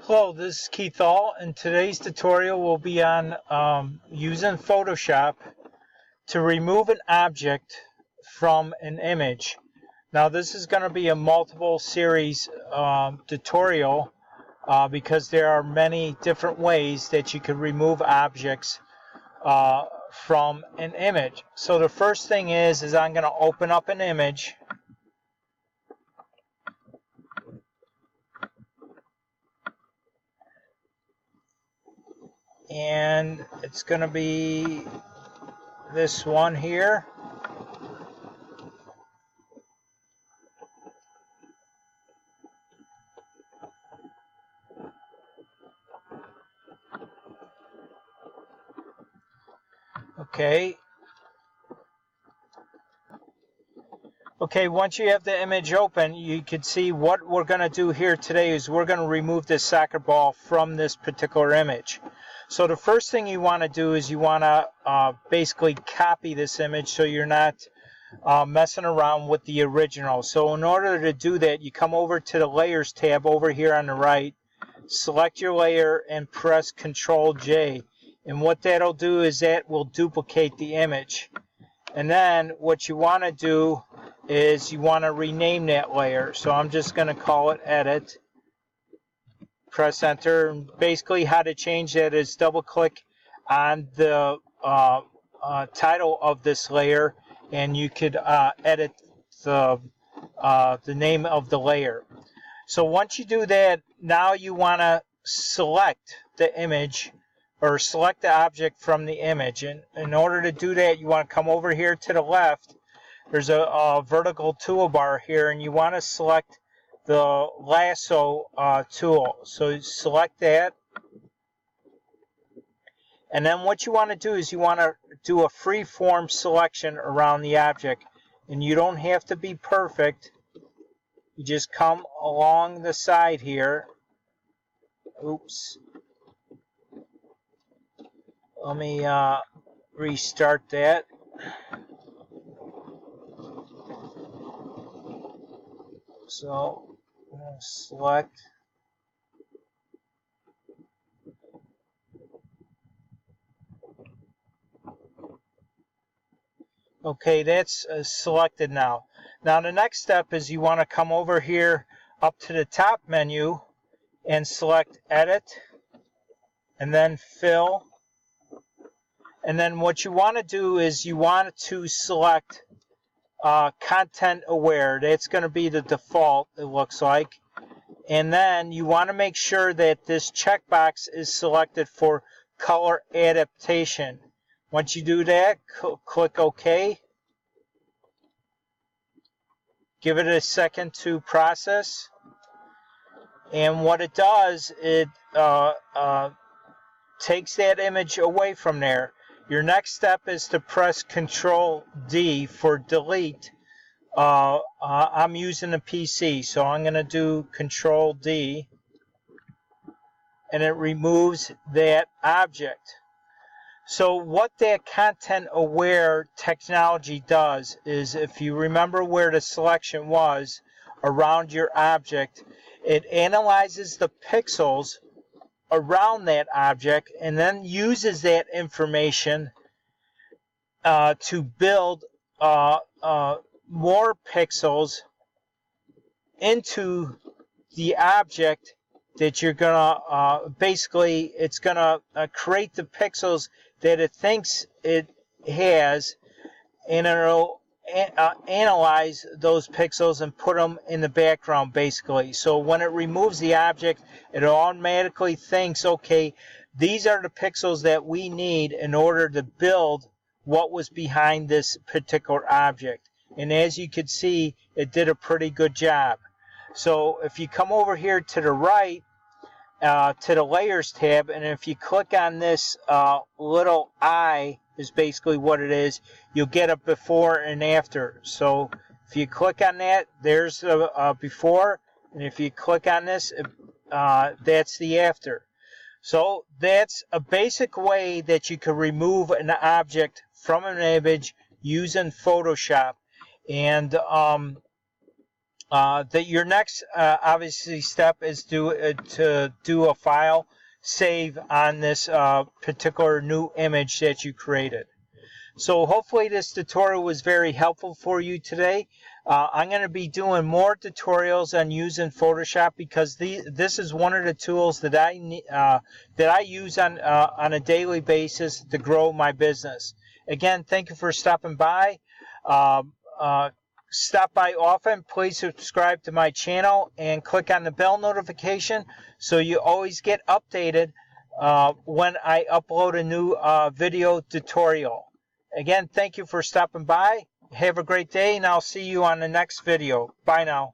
Hello, this is Keith All, and today's tutorial will be on using Photoshop to remove an object from an image. Now this is going to be a multiple series tutorial because there are many different ways that you can remove objects from an image. So the first thing is I'm going to open up an image. And it's going to be this one here. Okay, once you have the image open, you can see what we're going to do here today is we're going to remove this soccer ball from this particular image. So the first thing you want to do is you want to basically copy this image so you're not messing around with the original. So in order to do that, you come over to the Layers tab over here on the right, select your layer and press Ctrl J. And what that'll do is that will duplicate the image. And then what you want to do is you want to rename that layer. So I'm just going to call it Edit. Press Enter. And basically how to change that is double click on the title of this layer and you could edit the name of the layer. So once you do that, now you want to select the image or select the object from the image. And in order to do that, you want to come over here to the left. There's a vertical toolbar here, and you want to select the Lasso tool. So select that. And then what you want to do is you want to do a free-form selection around the object. And you don't have to be perfect. You just come along the side here. Oops. Let me restart that. So I'm going to select. Okay, that's selected now. Now the next step is you want to come over here up to the top menu and select Edit and then Fill. And then what you want to do is you want to select ContentAware. That's going to be the default, it looks like. And then you want to make sure that this checkbox is selected for color adaptation. Once you do that, click OK. Give it a second to process. And what it does, it takes that image away from there. Your next step is to press Ctrl D for delete. I'm using a PC, so I'm going to do Ctrl D, and it removes that object. So what that ContentAware technology does is, if you remember where the selection was around your object, it analyzes the pixels around that object and then uses that information to build more pixels into the object that you're gonna basically it's gonna create the pixels that it thinks it has, and it'll analyze those pixels and put them in the background basically. So when it removes the object, it automatically thinks, okay, these are the pixels that we need in order to build what was behind this particular object. And as you can see, it did a pretty good job. So if you come over here to the right, to the Layers tab, and if you click on this little eye, is basically what it is, you'll get a before and after. So if you click on that, there's the before, and if you click on this, that's the after. So that's a basic way that you can remove an object from an image using Photoshop. And that your next obviously step is to do a file save on this particular new image that you created. So hopefully this tutorial was very helpful for you today. I'm going to be doing more tutorials on using Photoshop because this is one of the tools that I use on a daily basis to grow my business. Again, thank you for stopping by. Stop by often. Please subscribe to my channel and click on the bell notification so you always get updated when I upload a new video tutorial. Again, thank you for stopping by. Have a great day, and I'll see you on the next video. Bye now.